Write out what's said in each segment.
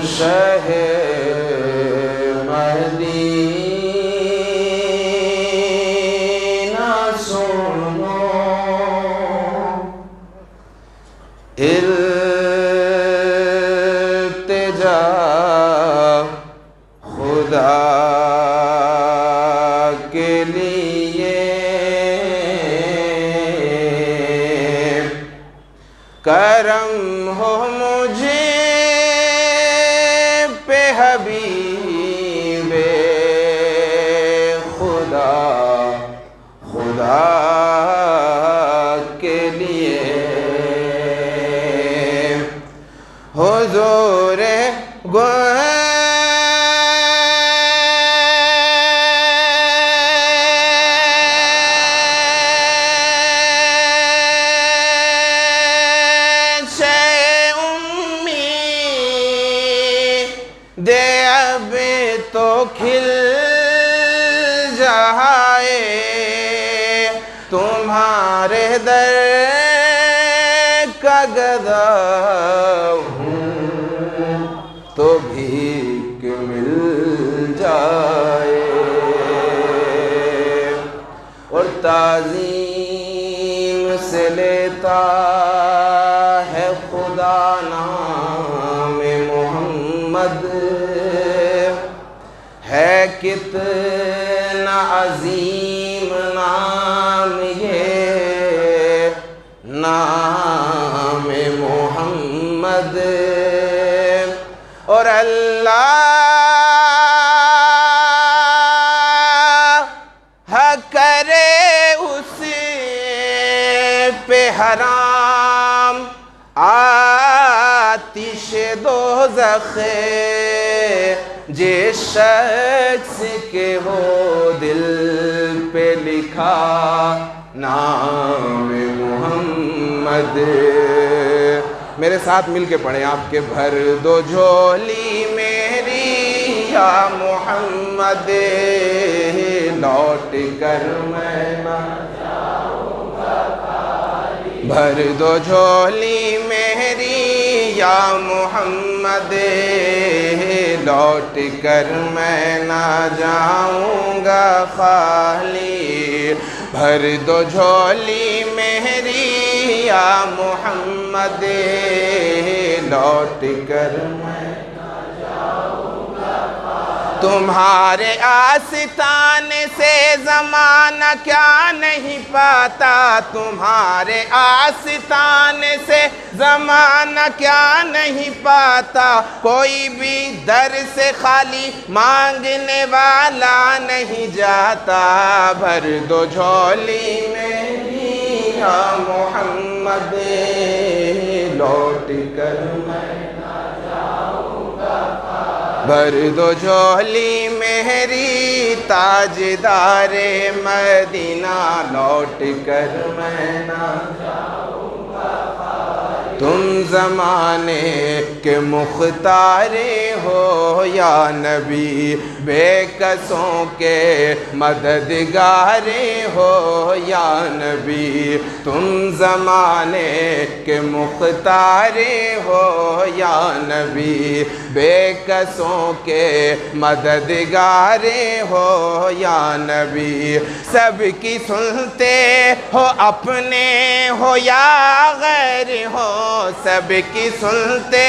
شہ مدینہ سنو، التجا خدا کے لیے، کرم ہو مجھے پہ حبیب خدا، خدا کے لیے حضور دے اب تو کھل جائے، تمہارے در کا گدا ہوں تو بھیک مل جائے، اور تعظیم سے لیتا ہے خدا نام محمد، ہے کتنا عظیم نام یہ نام محمد، اور اللہ کرے اس پہ حرام آتش دوزخ جس شخص کے ہو دل پہ لکھا نام محمد۔ میرے ساتھ مل کے پڑھیں آپ کے، بھر دو جھولی میری یا محمد، لوٹ کر میں نہ جاؤں گا خالی، بھر دو جھولی میری یا محمد، لوٹ کر میں نہ جاؤں گا خالی، بھر دو جھولی میری یا محمد، لوٹ کر میں نہ جاؤں گا خالی، تمہارے آستانے سے زمانہ کیا نہیں پاتا، تمہارے آستانے سے زمانہ کیا نہیں پاتا، کوئی بھی در سے خالی مانگنے والا نہیں جاتا، بھر دو جھولی میری یا محمد، لوٹ کر میں نہ جاؤں گا خالی، بھر دو جھولی میری تاجدار مدینہ، لوٹ کر میں نہ جاؤں گا خالی، تم زمانے کے مختار ہو یا نبی، بے کسوں کے مددگار ہو یا نبی، تم زمانے کے مختار ہو یا نبی، بے کسوں کے مددگار ہو یا نبی، سب کی سنتے ہو اپنے ہو یا غیر ہو، سب کی سنتے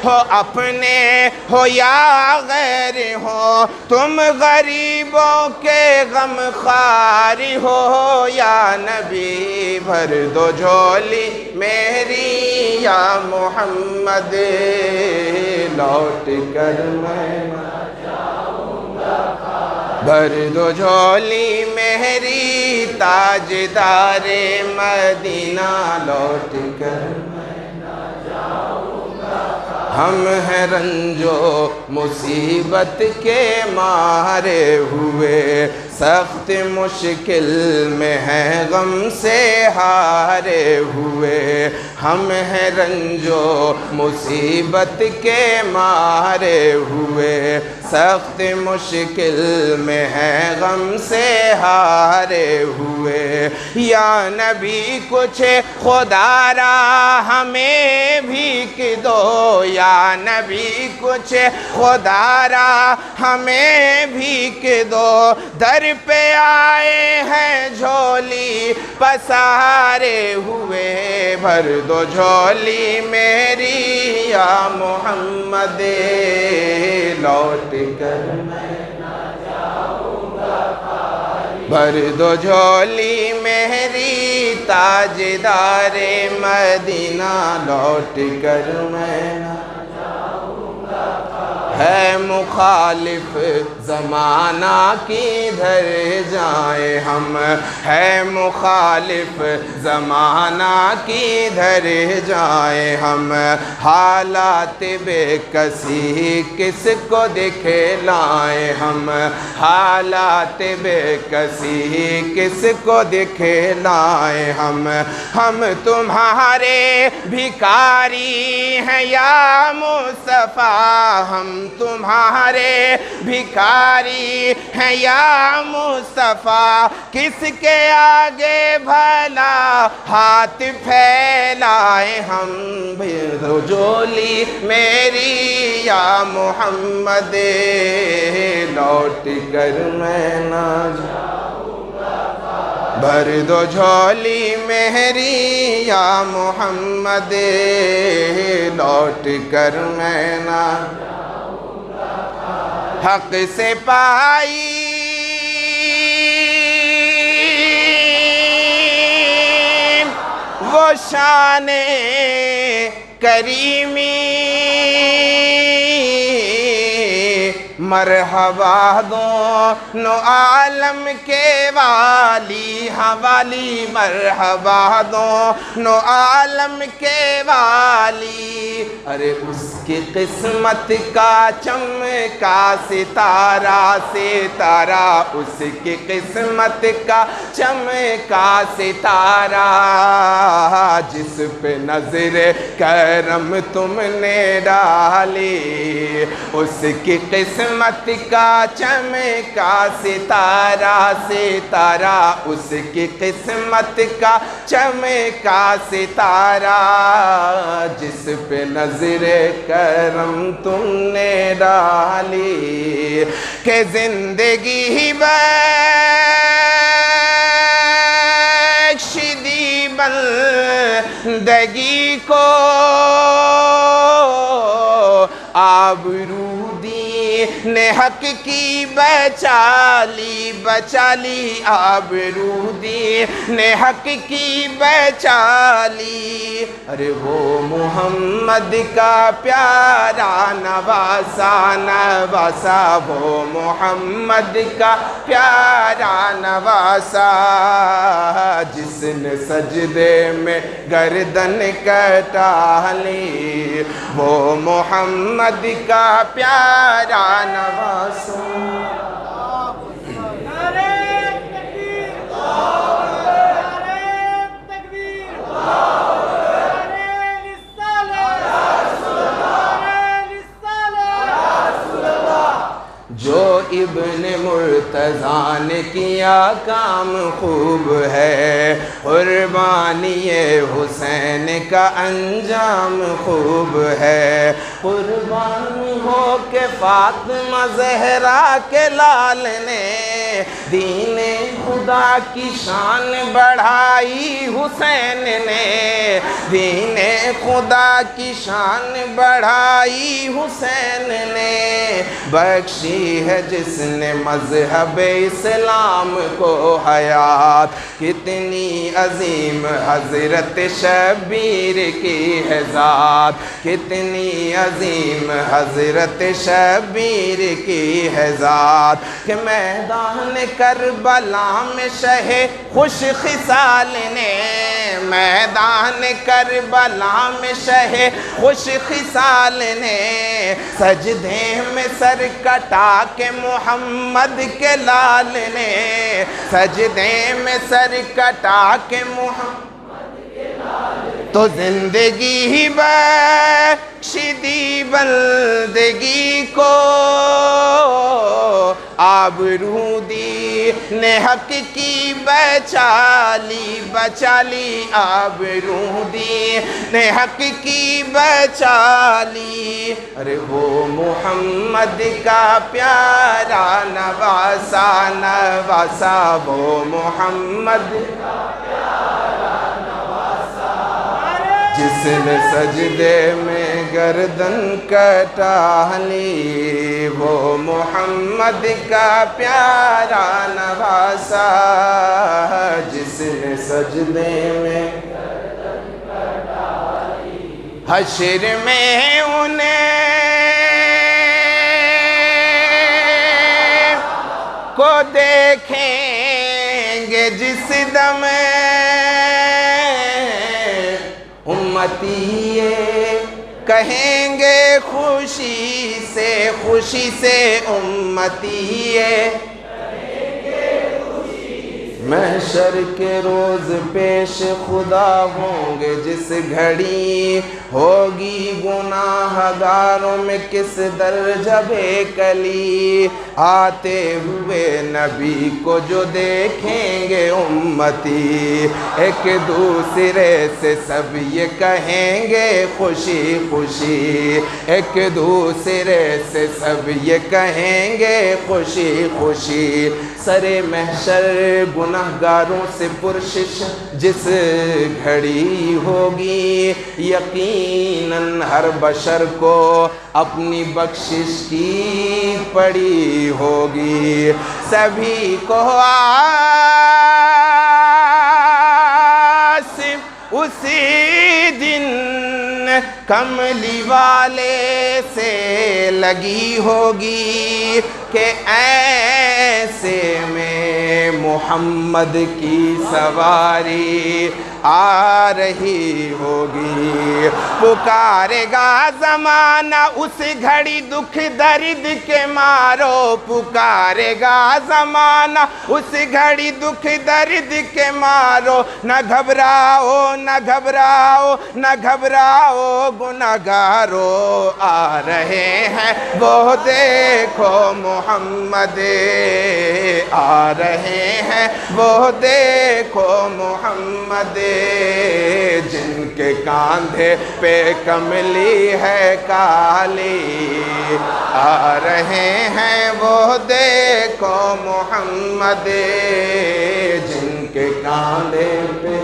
ہو اپنے ہو یا غیر ہو، تم غریبوں کے غم خوار ہو یا نبی، بھر دو جھولی میری یا محمد، لوٹ کر میں نہ جاؤں گا خالی، بھر دو جھولی میری تاجدار مدینہ، لوٹ کر میں نہ جاؤں گا خالی، ہم ہیں رنجو مصیبت کے مارے ہوئے، سخت مشکل میں ہیں غم سے ہارے ہوئے، ہم ہیں رنجو مصیبت کے مارے ہوئے، سخت مشکل میں ہیں غم سے ہارے ہوئے۔ یا نبی کچھ خدا را ہمیں بھیک دو، یا نبی کچھ خدا را ہمیں بھیک دو، در پہ آئے ہیں جھولی پسارے ہوئے، بھر دو جھولی میری یا محمد، لوٹ کر میں نہ جاؤں گا خالی، بھر دو جھولی میری تاجدار مدینہ، لوٹ کر میں نہ جاؤں گا خالی۔ ہے مخالف زمانہ کدھر جائیں ہم، ہے مخالف زمانہ کدھر جائیں ہم، حالات بے کسی کس کو دکھلائیں ہم، حالات بے کسی کس کو دکھلائیں ہم تمہارے بھکاری ہیں یا مصطفیٰ، ہم تمہارے بھکاری ہیں یا مصطفیٰ، کس کے آگے بھلا ہاتھ پھیلائیں ہم، بھر دو جھولی میری یا محمد، لوٹ کر میں نہ جاؤں گا، بھر دو جھولی میری یا محمد، لوٹ کر میں نہ حق سے پائی وہ شان کریمی، مرحبا دونوں عالم کے والی، حوالی مرحبا دونوں عالم کے والی، ارے اس کی قسمت کا چمکا ستارہ، ستارہ اس کی قسمت کا چمکا ستارہ، جس پہ نظر کرم تم نے ڈالی، اس کی قسمت کا چمکا ستارہ، ستارہ اس کی قسمت کا چمکا ستارہ، جس پہ نظر کرم تم نے ڈالی، کہ زندگی بخش دی بندگی کو، آبرو نے حق کی بچالی، بچالی آبرو نے حق کی بچالی، ارے وہ محمد کا پیارا نواسا، نواسا وہ محمد کا پیارا نواسا، جس نے سجدے میں گردن کٹا لی، وہ محمد کا پیارا نواسا۔ جو ابن مرتضیٰ نے کیا کام خوب ہے، قربانی حسین کا انجام خوب ہے، قربان ہو کے فاطمہ زہرا کے لال نے دین خدا کی شان بڑھائی، حسین نے دین خدا کی شان بڑھائی، حسین نے بخشی ہے جس نے مذہب اسلام کو حیات، کتنی عظیم حضرت شبیر کی ہے ذات، کتنی عظیم حضرت شبیر کی ہے ذات، کہ میدان کربلا میں شہ خوش خصال نے، میدان کربلا میں شہ خوش خصال نے سجدے میں سر کٹا کے محمد کے لال نے، سجدے میں سر کٹا کے محمد کے لال نے تو زندگی بخش دی بندگی کو، آبرو دی نے حق کی بچالی بچالی، آبرو دی نے حق کی بچالی۔ ارے وہ محمد کا پیارا نواسا نواسا، وہ محمد کا پیارا نواسا، جس نے سجدے میں گردن کٹا لی، وہ محمد کا پیارا نواسا، جس نے سجدے میں گردن کٹا لی۔ حشر میں انہیں کو دیکھیں گے جس دم، امتی یہ کہیں گے خوشی سے خوشی سے، امتی یہ محشر کے روز پیش خدا ہوں گے جس گھڑی، ہوگی گناہ گاروں میں کس درجہ بے کلی، آتے ہوئے نبی کو جو دیکھیں گے امتی، ایک دوسرے سے سب یہ کہیں گے خوشی خوشی، ایک دوسرے سے سب یہ کہیں گے خوشی خوشی۔ سر محشر گناہ گاروں سے پرشش جس گھڑی ہوگی، یقیناً ہر بشر کو اپنی بخشش کی پڑی ہوگی، سبھی کو آس اسی دن کملی والے سے لگی ہوگی کہ ایسے میں محمد کی سواری آ رہی ہوگی۔ پکارے گا زمانہ اس گھڑی دکھ درد کے مارو، پکارے گا زمانہ اس گھڑی دکھ درد کے مارو، نہ گھبراؤ نہ گھبراؤ نہ گھبراؤ گناہگارو، آ رہے ہیں وہ دیکھو محمد، آ رہے ہیں وہ دیکھو محمد، جن کے کاندھے پہ کملی ہے کالی، آ رہے ہیں وہ دیکھو محمد، جن کے کاندھے پہ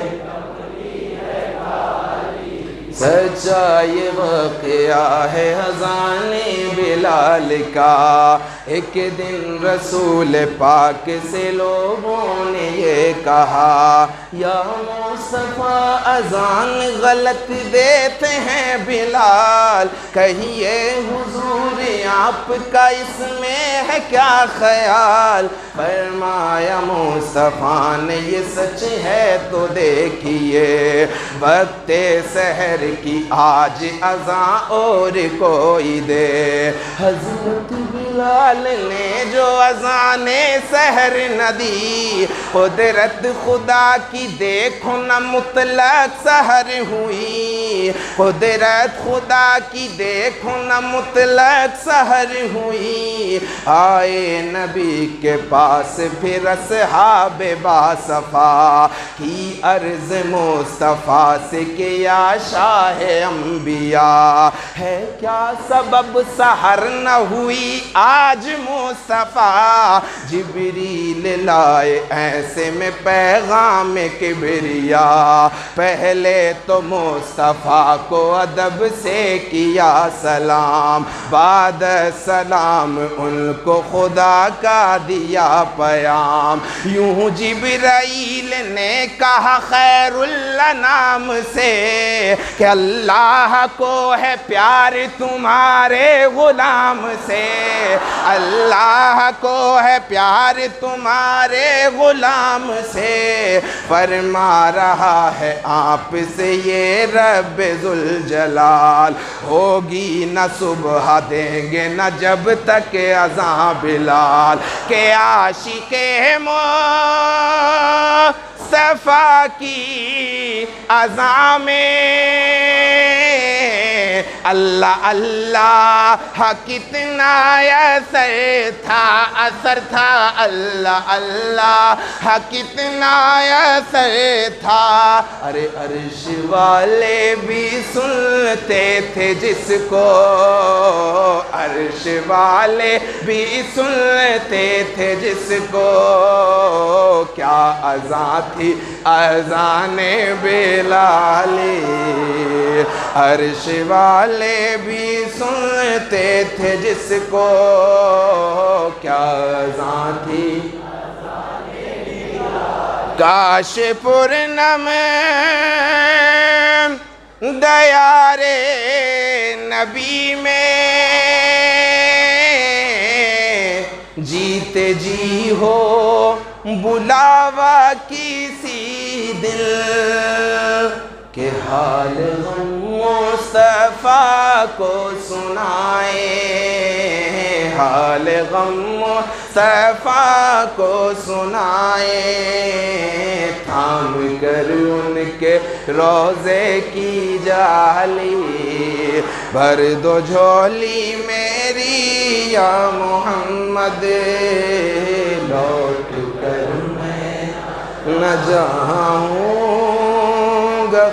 سچا یہ واقعہ ہے اذان بلال کا۔ ایک دن رسول پاک سے لوگوں نے یہ کہا، یا مصطفیٰ اذان غلط دیتے ہیں بلال، کہیے حضور آپ کا اس میں ہے کیا خیال؟ فرمایا مصطفیٰ نے یہ سچ ہے تو دیکھیے، وقت سحر کی آج اذان اور کوئی دے۔ حضرت بلال نے جو اذان سحر نہ دی، قدرت خدا کی دیکھو نہ مطلق سحر ہوئی، قدرت خدا کی دیکھو نہ مطلق سحر ہوئی۔ آئے نبی کے پاس پھر اصحاب باصفا کی عرض مصطفیٰ سے کہ یا شاہ انبیاء، ہے کیا سبب سحر نہ ہوئی آج مصطفیٰ؟ جبریل لائے ایسے میں پیغام کبریا، پہلے تو مصطفیٰ کو ادب سے کیا سلام، بعد سلام ان کو خدا کا دیا پیام۔ یوں جبرائیل نے کہا خیر الانام سے کہ اللہ کو ہے پیار تمہارے غلام سے، اللہ کو ہے پیار تمہارے غلام سے، فرما رہا ہے آپ سے یہ رب ذوالجلال، ہوگی نہ صبح دیں گے نہ جب تک اذان بلال، کہ عاشق مصطفیٰ کی اذاں میں اللہ اللہ کتنا اثر تھا اللہ اللہ کتنا اثر تھا ارے عرش والے بھی سنتے تھے جس کو عرش والے بھی سنتے تھے جس کو کیا اذاں تھی اذان بلالی عرش والے بھی سنتے تھے جس کو کیا اذاں تھی کاش پورنم دیار نبی میں جیتے جی ہو بلاوا کسی دل کہ حال غم مصطفیٰ کو سنائے حال غم مصطفیٰ کو سنائے تھام کر ان کے روضے کی جالی بھر دو جھولی میری یا محمد لوٹ کر میں نہ جاؤں گا